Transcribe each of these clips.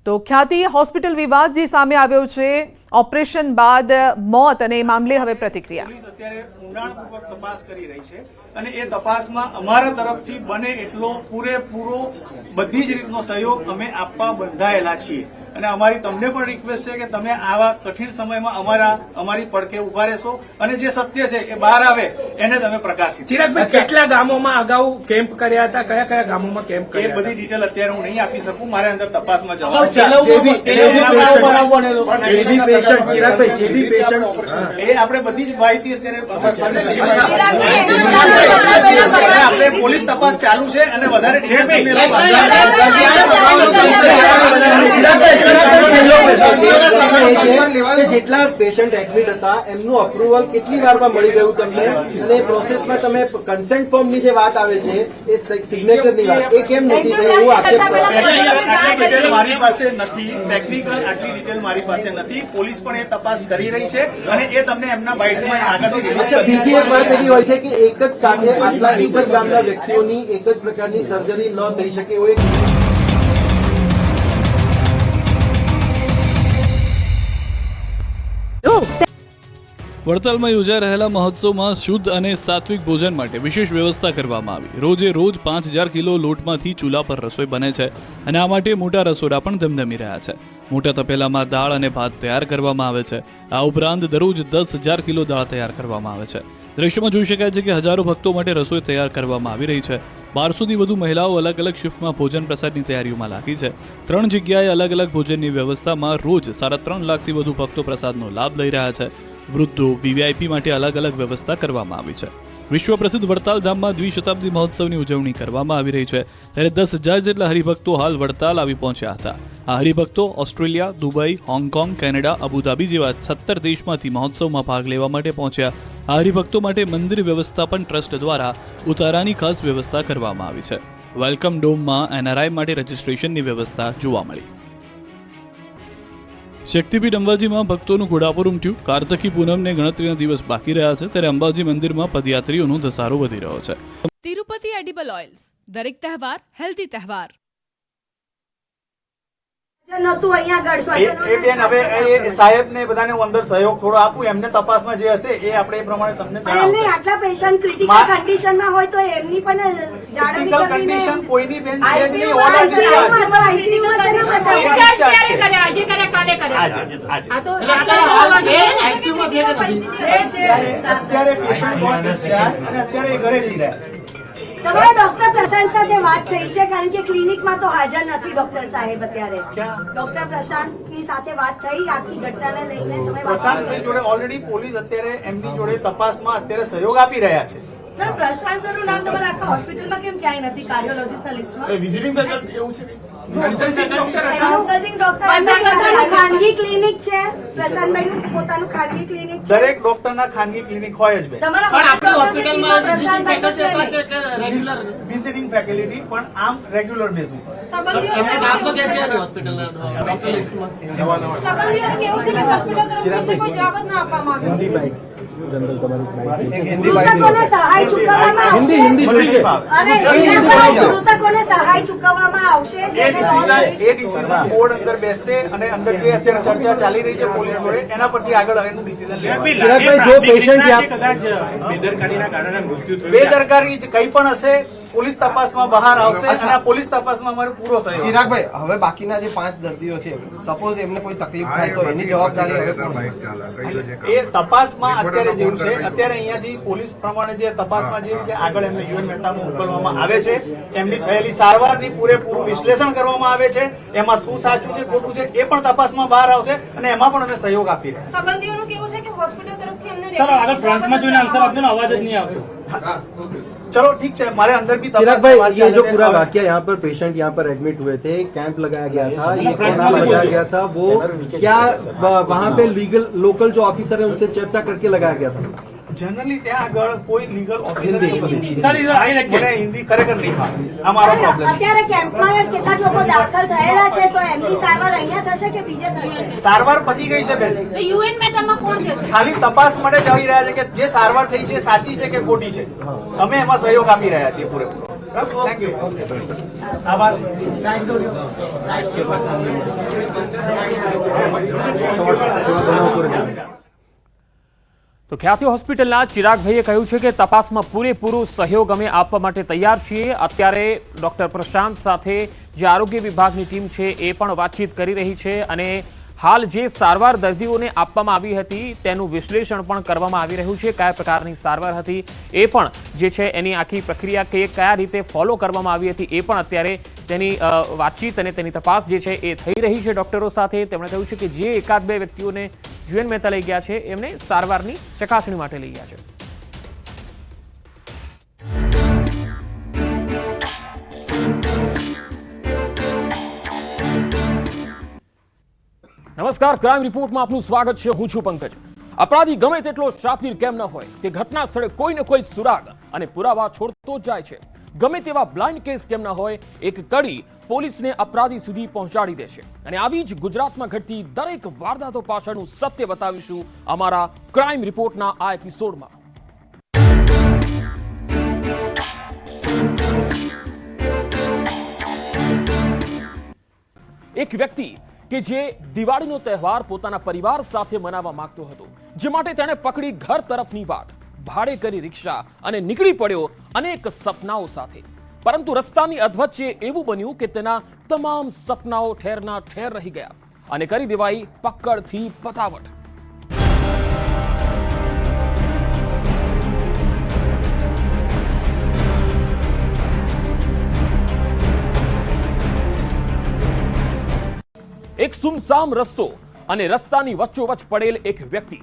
તો ખ્યાતિ હોસ્પિટલ વિવાદ જે સામે આવ્યો છે, ઓપરેશન બાદ મોત અને એ મામલે હવે પ્રતિક્રિયા. પોલીસ અત્યારે ઊંડાણપૂર્વક તપાસ કરી રહી છે અને એ તપાસમાં અમારા તરફથી બને એટલો પૂરેપૂરો બધી જ રીતનો સહયોગ અમે આપવા બંધાયેલા છીએ અને અમારી તમને પણ રિક્વેસ્ટ છે કે તમે આવા કઠિન સમયમાં અમારી પડખે ઉભા રહેશો અને જે સત્ય છે એ બહાર આવે એને તમે પ્રકાશિત. ચિરાગભાઈ, કેટલા ગામોમાં અગાઉ કેમ્પ કર્યા હતા, કયા કયા ગામોમાં કેમ્પ કર્યા? એ બધી ડિટેલ અત્યારે હું નહીં આપી શકું, મારે અંદર તપાસમાં જવા એ આપણે બધી જ માહિતી અત્યારે આપણે પોલીસ તપાસ ચાલુ છે અને વધારે જેટલા પેશન્ટ એડમિટ હતા એમનું અપ્રુવલ કેટલી વારમાં મળી ગયું તમને, અને પ્રોસેસમાં તમે કન્સેન્ટ ફોર્મની જે વાત આવે છે એ સિગ્નેચરની વાત એ કેમ નથી થઈ એવું આક્ષેપ મારી પાસે નથી. ટેકનિકલ આટલી ડિટેલ મારી પાસે નથી. પોલીસ પણ એ તપાસ કરી રહી છે અને એ તમને એમના બાઇટ્સમાં આગળથી. બીજી એક વાત એવી હોય છે કે એક જ સાથે આટલા એક જ ગામના વ્યક્તિઓની એક જ પ્રકારની સર્જરી ન થઈ શકે એવું એક વડતાલમાં યોજાઈ રહેલા મહોત્સવમાં શુદ્ધ અને સાત્વિક ભોજન માટે વિશેષ વ્યવસ્થા કરવામાં આવી. રોજે રોજ 5000 કિલો લોટમાંથી ચૂલા પર રસોઈ બને છે અને આ માટે મોટા રસોડા પણ ધમધમી રહ્યા છે. મોટા તપેલામાં દાળ અને ભાત તૈયાર કરવામાં આવે છે. આ ઉપરાંત દરરોજ 10,000 કિલો દાળ તૈયાર કરવામાં આવે છે. દ્રશ્યમાં જોઈ શકાય છે કે હજારો ભક્તો માટે રસોઈ તૈયાર કરવામાં આવી રહી છે. 1200થી વધુ મહિલાઓ અલગ અલગ શિફ્ટમાં ભોજન પ્રસાદની તૈયારીઓમાં લાગી છે. 3 જગ્યાએ અલગ અલગ ભોજનની વ્યવસ્થામાં રોજ 3.5 લાખથી વધુ ભક્તો પ્રસાદનો લાભ લઈ રહ્યા છે. વૃદ્ધો, વીવીઆઈપી માટે અલગ અલગ વ્યવસ્થા કરવામાં આવી છે. વિશ્વ પ્રસિદ્ધ વડતાલ ધામમાં દ્વિશતાબ્દી મહોત્સવની ઉજવણી કરવામાં આવી રહી છે, ત્યારે 10,000 જેટલા હરિભક્તો હાલ વડતાલ આવી પહોંચ્યા હતા. આ હરિભક્તો Australia, Dubai, Hong Kong, Canada, Abu Dhabi જેવા 17 દેશમાંથી મહોત્સવમાં ભાગ લેવા માટે પહોંચ્યા. આ હરિભક્તો માટે મંદિર વ્યવસ્થાપન ટ્રસ્ટ દ્વારા ઉતારાની ખાસ વ્યવસ્થા કરવામાં આવી છે. વેલકમ ડોમમાં એનઆરઆઈ માટે રજીસ્ટ્રેશનની વ્યવસ્થા જોવા મળી. શક્તિપીઠ અંબાજીમાં ભક્તોનું ઘોડાપુર ઉમટ્યું. કાર્તકી પૂનમને ગણતરીના દિવસ બાકી રહ્યા છે, ત્યારે અંબાજી મંદિરમાં પદયાત્રીઓનો ધસારો વધી રહ્યો છે. તિરુપતિ એડિબલ ઓઇલ્સ, દરેક તહેવાર હેલ્ધી તહેવાર. સાહેબને બધાને હું અંદર સહયોગ થોડો આપું, એમને તપાસમાં જે હશે એ આપણે એ પ્રમાણે તમને જણાવશું. આટલા પેશન્ટ ક્રિટિકલ કન્ડિશનમાં હોય તો એમની પણ ક્રિટિકલ કન્ડિશન કોઈની બેન છે જ નહીં. અત્યારે પેશન્ટ અને અત્યારે ઘરે જઈ રહ્યા છે. તમારા ડોક્ટર પ્રશાંત સાથે વાત થઈ છે, કારણ કે ક્લિનિકમાં તો હાજર નથી ડોક્ટર સાહેબ અત્યારે. ડોક્ટર પ્રશાંતની સાથે વાત થઈ આખી ઘટનાને લઈને? તમે પ્રશાંતની જોડે ઓલરેડી પોલીસ અત્યારે એમની જોડે તપાસમાં અત્યારે સહયોગ આપી રહ્યા છે. સર, પ્રશાંત સરનું નામ તમારા આખા હોસ્પિટલમાં કેમ ક્યાંય નથી કાર્ડિયોલોજીસ્ટના લિસ્ટમાં? વિઝિટિંગ ફેકલ્ટી એવું છે. કન્સલ્ટિંગ ડોક્ટર ખાનગી ક્લિનિક છે, પ્રશાંતભાઈનું પોતાનું ખાનગી ક્લિનિક છે. દરેક ડોક્ટરના ખાનગી ક્લિનિક હોય જ. તમારા હોસ્પિટલમાં વિઝિટિંગ ફેકલ્ટી પણ આમ રેગ્યુલર બેઝ ઉપર. સંબંધીઓનું કેવું છે કે હોસ્પિટલ તરફથી કોઈ જવાબ જ ના આપવામાં આવ્યો. મૃતકોને સહાય ચૂકવવામાં આવશે. મૃતકોને સહાય ચૂકવવામાં આવશે. એ ડિસિઝન બોર્ડ અંદર બેસશે અને અંદર જે અત્યારે ચર્ચા ચાલી રહી છે પોલીસ જોડે એના પરથી આગળ એનું ડિસિઝન લેવાશે. બેદરકારી કઈ પણ હશે પોલીસ તપાસમાં બહાર આવશે અને આ પોલીસ તપાસમાં અમારો પૂરો સહયોગ. ચિરાગભાઈ, હવે બાકીના જે 5 દર્દીઓ છે, સપોઝ એમને કોઈ તકલીફ થાય તો એની જવાબદારી એ તપાસમાં અત્યારે જેવું છે, અત્યારે અહીંયાથી પોલીસ પ્રમાણે જે તપાસમાં જે રીતે આગળ એમને યુએન મહેતામાં મોકલવામાં આવે છે, એમની થયેલી સારવારની પૂરેપૂરું વિશ્લેષણ કરવામાં આવે છે, એમાં શું સાચું છે ખોટું છે એ પણ તપાસમાં બહાર આવશે અને એમાં પણ અમે સહયોગ આપી રહ્યા. સંબંધીઓનું કેવું છે કે હોસ્પિટલ તરફથી અમને આગળ ફ્રન્ટમાં જોઈને આન્સર આપજો ને, અવાજ જ નહીં આવતો. चलो ठीक है, हमारे अंदर भी भाई ये जो पूरा वाकया यहाँ पर पेशेंट यहाँ पर एडमिट हुए थे, कैंप लगाया गया था, ये कोरोना लगाया गया था, वो क्या वहाँ पे लीगल लोकल जो ऑफिसर है उनसे चर्चा करके लगाया गया था? जनरली ત્યાં આગળ કોઈ લીગલ ઓફિસર હિન્દી ખરેખર નહીં ફાવે. અમારો પ્રોબ્લેમ અત્યારે કેમ્પમાં કેટલાક લોકો દાખલ થયેલા છે, તો એમની સારવાર અહીંયા થશે કે બીજે થશે? સારવાર પતી ગઈ છે બેન. યુએન મહેતામાં કોણ જશે? ખાલી તપાસ માટે જઈ રહ્યા છે કે જે સારવાર થઈ છે સાચી છે કે ખોટી છે. અમે એમાં સહયોગ આપી રહ્યા છીએ પૂરેપૂરો. આભાર. તો ખ્યાતિ હોસ્પિટલના ચિરાગભાઈએ કહ્યું છે કે તપાસમાં પૂરેપૂરો સહયોગ અમે આપવા માટે તૈયાર છીએ. અત્યારે ડોક્ટર પ્રશાંત સાથે જે આરોગ્ય વિભાગની ટીમ છે એ પણ વાતચીત કરી રહી છે અને હાલ જે સારવાર દર્દીઓને આપવામાં આવી હતી તેનું વિશ્લેષણ પણ કરવામાં આવી રહ્યું છે. કયા પ્રકારની સારવાર હતી એ પણ જે છે એની આખી પ્રક્રિયા કે કયા રીતે ફોલો કરવામાં આવી હતી એ પણ અત્યારે તેની વાતચીત અને તેની તપાસ જે છે એ થઈ રહી છે ડોક્ટરો સાથે. તેમણે કહ્યું છે કે જે એકાદ બે વ્યક્તિઓને જીવન મહેતા લઈ ગયા છે એમને સારવારની ચકાસણી માટે લઈ ગયા છે. નમસ્કાર, ક્રાઇમ રિપોર્ટમાં આપનું સ્વાગત છે. હું છું પંકજ. અપરાધી ગમે તેટલો શાતિર કેમ ન હોય, તે ઘટના સ્થળે કોઈ ને કોઈ સુરાગ અને પુરાવા છોડતો જ જાય છે. ગમે તેવા બ્લાઇન્ડ કેસ કેમ ન હોય, એક કડી પોલીસને અપરાધી સુધી પહોંચાડી દે છે. અને આવી જ ગુજરાતમાં ઘટતી દરેક વારદાતો પાછળનું સત્ય બતાવીશું અમારા ક્રાઇમ રિપોર્ટના આ એપિસોડમાં. એક વ્યક્તિ કે જે દિવાળીનો તહેવાર પોતાના પરિવાર સાથે મનાવવા માંગતો હતો, જે માટે તેણે પકડી ઘર તરફની વાટ, ભાડે કરી રિક્ષા અને નીકળી પડ્યો અનેક સપનાઓ સાથે. પરંતુ રસ્તાની અધવચ્ચે એવું બન્યું કે તેના તમામ સપનાઓ ઠેરના ઠેર રહી ગયા અને કરી દેવાઈ પકડથી પતાવટ. એક સુમસામ રસ્તો અને રસ્તાની વચ્ચોવચ્ચ પડેલ એક વ્યક્તિ,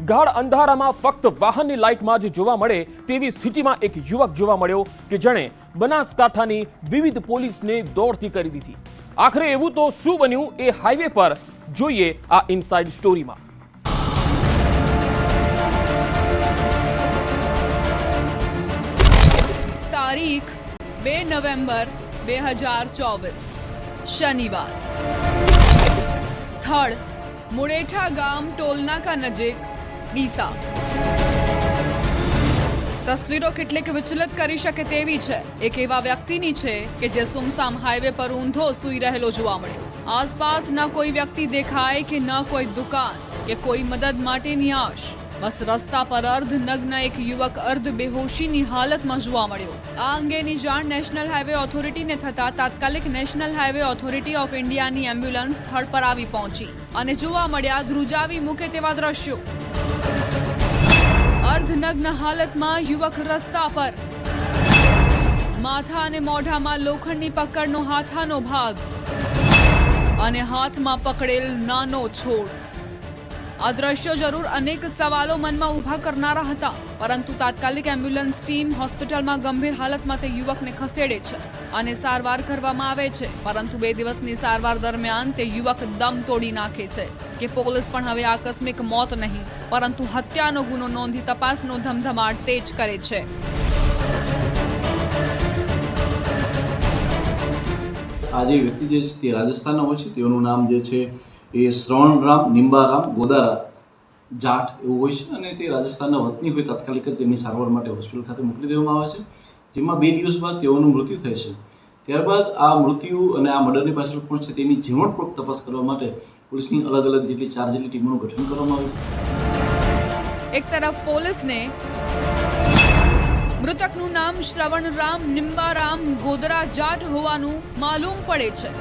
ગાઢ અંધારામાં ફક્ત વાહનની લાઇટમાં જ જોવા મળે તેવી સ્થિતિમાં એક યુવક જોવા મળ્યો કે જેણે બનાસકાંઠાની વિવિધ પોલીસને દોડતી કરી દીધી. આખરે એવું તો શું બન્યું એ હાઈવે પર જોઈએ આ ઇનસાઇડ સ્ટોરીમાં. તારીખ 2 નવેમ્બર 2024 શનિવાર. સ્થળ મુડેઠા ગામ ટોલનાકા નજીક ડીસા. તસવીરો કેટલીક વિચલિત કરી શકે તેવી છે. એક એવા વ્યક્તિની છે કે જે સુમસામ હાઈવે પર ઊંધો સૂઈ રહેલો જોવા મળ્યો. આસપાસ ન કોઈ વ્યક્તિ દેખાય કે ન કોઈ દુકાન કે કોઈ મદદ માટેની આશ. બસ રસ્તા પર અર્ધનગ્ન એક યુવક અર્ધ બેહોશીની હાલતમાં જોવા મળ્યો. આ અંગેની જાણ નેશનલ હાઈવે ઓથોરિટીને થતા તાત્કાલિક નેશનલ હાઈવે ઓથોરિટી ઓફ ઇન્ડિયાની એમ્બ્યુલન્સ સ્થળ પર આવી પહોંચી અને જોવા મળ્યા ધ્રુજાવી મૂકે તેવા દ્રશ્યો. અર્ધનગ્ન હાલતમાં યુવક રસ્તા પર, માથા અને મોઢામાં લોખંડની પકડનો હાથાનો ભાગ અને હાથમાં પકડેલ નાનો છોડ. આ દ્રશ્યો જરૂર અનેક સવાલો મનમાં ઊભા કરનારા હતા, પરંતુ તાત્કાલિક એમ્બ્યુલન્સ ટીમ હોસ્પિટલમાં ગંભીર હાલતમાં તે યુવકને ખસેડે છે અને સારવાર કરવામાં આવે છે. પરંતુ 2 દિવસની સારવાર દરમિયાન તે યુવક દમ તોડી નાખે છે કે પોલીસ પણ હવે આકસ્મિક મોત નહીં પરંતુ હત્યાનો ગુનો નોંધી તપાસનો ધમધમાટ તેજ કરે છે. આ જે વ્યક્તિ જે છે તે રાજસ્થાનના હોય છે. તેઓનું નામ જે છે એ શ્રવણરામ નિંબારામ ગોદારા જાટ એવું હોય છે અને તે રાજસ્થાનના વતની હોય. તાત્કાલિક જ તેમની સારવાર માટે હોસ્પિટલ ખાતે મોકલી દેવામાં આવે છે, જેમાં 2 દિવસ બાદ તેઓનું મૃત્યુ થાય છે. ત્યારબાદ આ મૃત્યુ અને આ મર્ડરની પાછળ કોણ છે તેની ઝીણવટપૂર્વક તપાસ કરવા માટે પોલીસની અલગ અલગ જેટલી 4 જેટલી ટીમોનું ગઠન કરવામાં આવ્યું. એક તરફ પોલીસને મૃતકનું નામ શ્રવણરામ નિંબારામ ગોદરા જાટ હોવાનું માલુમ પડે છે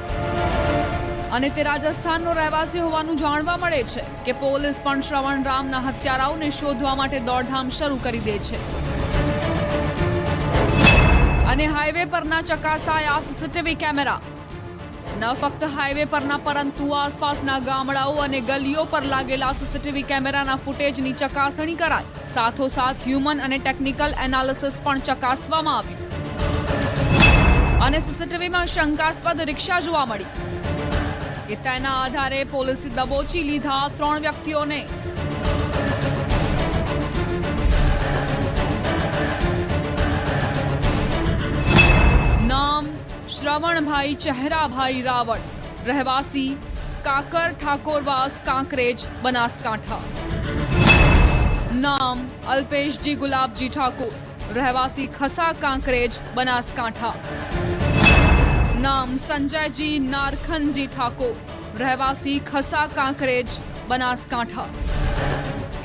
અને તે રાજસ્થાનનો રહેવાસી હોવાનું જાણવા મળે છે કે પોલીસ પણ શ્રવણરામના હત્યારાઓને શોધવા માટે દોડધામ શરૂ કરી દે છે. અને હાઈવે પરના ચકાસાયા સીસીટીવી કેમેરા. ન ફક્ત હાઈવે પરના પરંતુ આસપાસના ગામડાઓ અને ગલીઓ પર લાગેલા સીસીટીવી કેમેરાના ફૂટેજની ચકાસણી કરાઈ. સાથોસાથ હ્યુમન અને ટેકનિકલ એનાલિસિસ પણ ચકાસવામાં આવ્યું અને સીસીટીવીમાં શંકાસ્પદ રિક્ષા જોવા મળી કે તેના આધારે પોલીસે દબોચી લીધા 3 વ્યક્તિઓને. નામ શ્રવણભાઈ ચહેરાભાઈ રાવળ, રહેવાસી કાકર ઠાકોરવાસ, કાંકરેજ, બનાસકાંઠા. નામ અલ્પેશજી ગુલાબજી ઠાકોર, રહેવાસી ખસા કાંકરેજ, બનાસકાંઠા. નામ સંજયજી નારખનજી ઠાકોર, રહેવાસી ખસા કાંકરેજ, બનાસકાંઠા.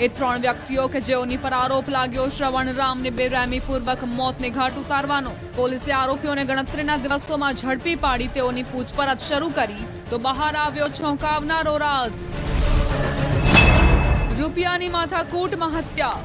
એ 3 વ્યક્તિઓ કે જેઓની પર આરોપ લાગ્યો શ્રવણ રામને બેરહેમીપૂર્વક મોતને ઘાટ ઉતારવાનો. પોલીસે આરોપીઓને ગણતરીના દિવસોમાં ઝડપી પાડી તેઓની પૂછપરછ શરૂ કરી તો બહાર આવ્યો ચોંકાવનારો રાઝ. રૂપિયાની માથાકૂટમાં હત્યા.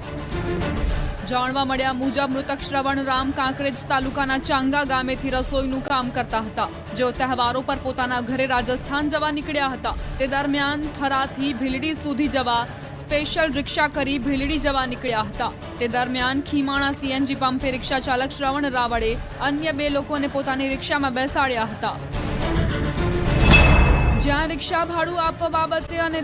જાણવા મળ્યા મુજબ મૃતક શ્રવણ રામ કાંકરેજ તાલુકાના ચાંગા ગામેથી રસોઈનું કામ કરતા હતા. જેઓ તહેવારો પર પોતાના ઘરે રાજસ્થાન જવા નીકળ્યા હતા. તે દરમિયાન થરાથી ભીલડી સુધી જવા સ્પેશિયલ રિક્ષા કરી ભીલડી જવા નીકળ્યા હતા. તે દરમિયાન ખીમાણા સીએનજી પંપે રિક્ષા ચાલક શ્રવણ રાવળે અન્ય 2 લોકોને પોતાની રિક્ષામાં બેસાડ્યા હતા. જ્યાં રિક્ષા ભાડું આપવા બાબતે અને